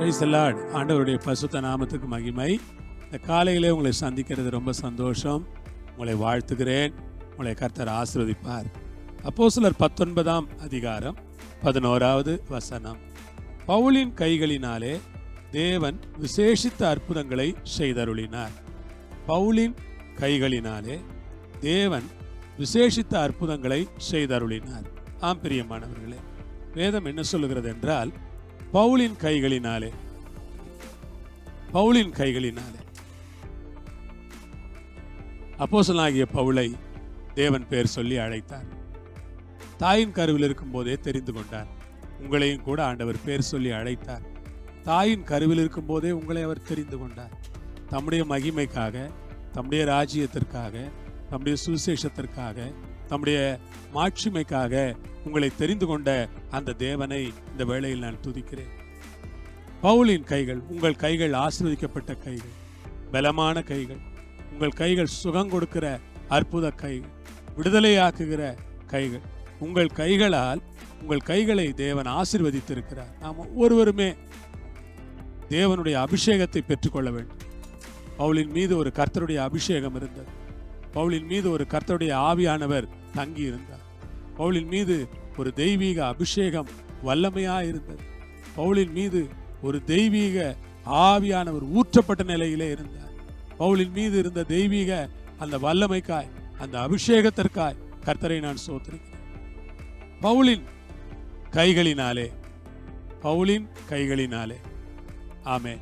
Praise the Lord. ஆண்டவருடைய பரிசுத்த நாமத்துக்கு மகிமை. இந்த காலையிலே உங்களை சந்திக்கிறது ரொம்ப சந்தோஷம். உங்களை வாழ்த்துகிறேன். உங்களை கர்த்தர் ஆசீர்வதிப்பார். அப்போஸ்தலர் 19ஆம் அதிகாரம் 11வது வசனம். பவுலின் கைகளினாலே தேவன் விசேஷித்த அற்புதங்களை செய்தருளினார். பவுலின் கைகளினாலே தேவன் விசேஷித்த அற்புதங்களை செய்தருளினார். ஆம் பிரியமானவர்களே, வேதம் என்ன சொல்லுகிறது என்றால், பவுலின் கைகளினாலே அப்போஸ்தலனாகிய பவுலை தேவன் பெயர் சொல்லி அழைத்தார். தாயின் கருவில் இருக்கும் போதே தெரிந்து கொண்டார். உங்களையும் கூட ஆண்டவர் பெயர் சொல்லி அழைத்தார். தாயின் கருவில் இருக்கும் போதே உங்களை அவர் தெரிந்து கொண்டார். தம்முடைய மகிமைக்காக, தம்முடைய ராஜ்யத்திற்காக, தம்முடைய சுவிசேஷத்திற்காக, தம்முடைய மாட்சிமைக்காக உங்களை தெரிந்து கொண்ட அந்த தேவனை இந்த வேளையில் நான் துதிக்கிறேன். பவுலின் கைகள், உங்கள் கைகள் ஆசீர்வதிக்கப்பட்ட கைகள், பலமான கைகள், உங்கள் கைகள் சுகம் கொடுக்கிற அற்புத கைகள், விடுதலையாக்குகிற கைகள். உங்கள் கைகளால் உங்கள் கைகளை தேவன் ஆசீர்வதித்திருக்கிறார். நாம் ஒவ்வொருவருமே தேவனுடைய அபிஷேகத்தை பெற்றுக்கொள்ள வேண்டும். பவுலின் மீது ஒரு கர்த்தருடைய அபிஷேகம் இருந்தது. பவுலின் மீது ஒரு கர்த்தருடைய ஆவியானவர் தங்கி இருந்தார். பவுலின் மீது ஒரு தெய்வீக அபிஷேகம் வல்லமையா இருந்தது. பவுலின் மீது ஒரு தெய்வீக ஆவியானவர் ஊற்றப்பட்ட நிலையிலே இருந்தார். பவுலின் மீது இருந்த தெய்வீக அந்த வல்லமைக்காய், அந்த அபிஷேகத்திற்காய் கர்த்தரை நான் ஸ்தோத்திரிக்கிறேன். பவுலின் கைகளினாலே ஆமென்.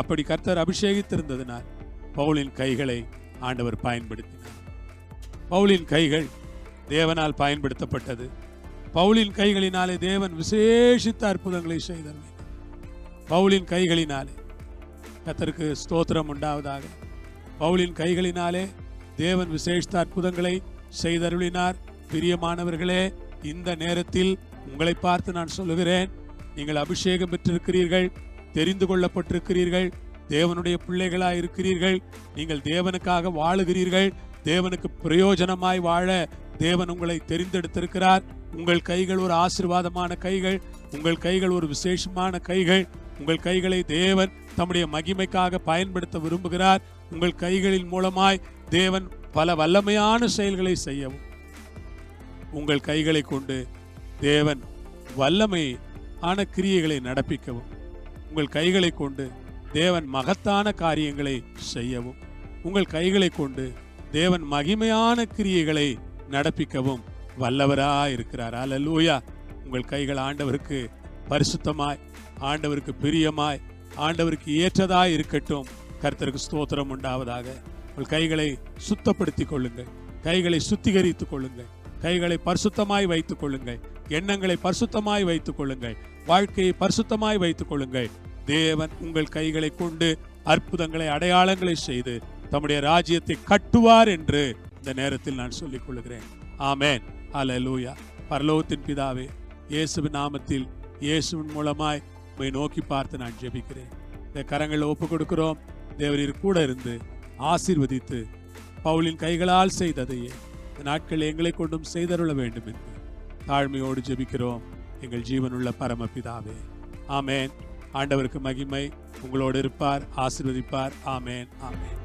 அப்படி கர்த்தர் அபிஷேகித்திருந்ததினால் பவுலின் கைகளை ஆண்டவர் பயன்படுத்தினார். பவுலின் கைகள் தேவனால் பயன்படுத்தப்பட்டது. பவுலின் கைகளினாலே தேவன் விசேஷித்த அற்புதங்களை செய்தார். பவுலின் கைகளினாலே கர்த்தருக்கு ஸ்தோத்திரம் உண்டாவதாக. பவுலின் கைகளினாலே தேவன் விசேஷித்த அற்புதங்களை செய்தருளினார். பிரியமானவர்களே, இந்த நேரத்தில் உங்களை பார்த்து நான் சொல்லுகிறேன், நீங்கள் அபிஷேகம் பெற்றிருக்கிறீர்கள், தெரிந்து கொள்ளப்பட்டிருக்கிறீர்கள், தேவனுடைய பிள்ளைகளாய் இருக்கிறீர்கள். நீங்கள் தேவனுக்காக வாழுகிறீர்கள். தேவனுக்கு பிரயோஜனமாய் வாழ தேவன் உங்களை தெரிந்தெடுத்திருக்கிறார். உங்கள் கைகள் ஒரு ஆசீர்வாதமான கைகள், உங்கள் கைகள் ஒரு விசேஷமான கைகள். உங்கள் கைகளை தேவன் தம்முடைய மகிமைக்காக பயன்படுத்த விரும்புகிறார். உங்கள் கைகளின் மூலமாய் தேவன் பல வல்லமையான செயல்களை செய்யவும், உங்கள் கைகளை கொண்டு தேவன் வல்லமையான கிரியைகளை நடப்பிக்கவும், உங்கள் கைகளை கொண்டு தேவன் மகத்தான காரியங்களை செய்யவும், உங்கள் கைகளை கொண்டு தேவன் மகிமையான கிரியைகளை நடப்பிக்கவும் வல்லவராய் இருக்கிறார். அல்லேலூயா. உங்கள் கைகள் ஆண்டவருக்கு பரிசுத்தமாய், ஆண்டவருக்கு பிரியமாய், ஆண்டவருக்கு ஏற்றதாய் இருக்கட்டும். கர்த்தருக்கு ஸ்தோத்திரம் உண்டாவதாக. உங்கள் கைகளை சுத்தப்படுத்திக் கொள்ளுங்கள், கைகளை சுத்திகரித்துக் கொள்ளுங்கள், கைகளை பரிசுத்தமாய் வைத்துக் கொள்ளுங்கள், எண்ணங்களை பரிசுத்தமாய் வைத்துக் கொள்ளுங்கள், வாழ்க்கையை பரிசுத்தமாய் வைத்துக் கொள்ளுங்கள். தேவன் உங்கள் கைகளை கொண்டு அற்புதங்களை, அடையாளங்களை செய்து தம்முடைய ராஜ்யத்தை கட்டுவார் என்று இந்த நேரத்தில் நான் சொல்லிக் கொள்கிறேன். ஆமென். அல்லேலூயா. பரலோகத்தின் பிதாவே, இயேசுவின் நாமத்தில், இயேசுவின் மூலமாய் உம்மை நோக்கி பார்த்து நான் ஜெபிக்கிறேன். இந்த கரங்களை ஒப்பு கொடுக்கிறோம். தேவரீர் கூட இருந்து ஆசீர்வதித்து பவுலின் கைகளால் செய்ததையே இந்த நாட்கள் எங்களை கொண்டும் செய்தருள வேண்டும் என்று தாழ்மையோடு ஜெபிக்கிறோம். எங்கள் ஜீவனுள்ள பரமபிதாவே. ஆமென். ஆண்டவருக்கு மகிமை. உங்களோடு இருப்பார், ஆசீர்வதிப்பார். ஆமென், ஆமென்.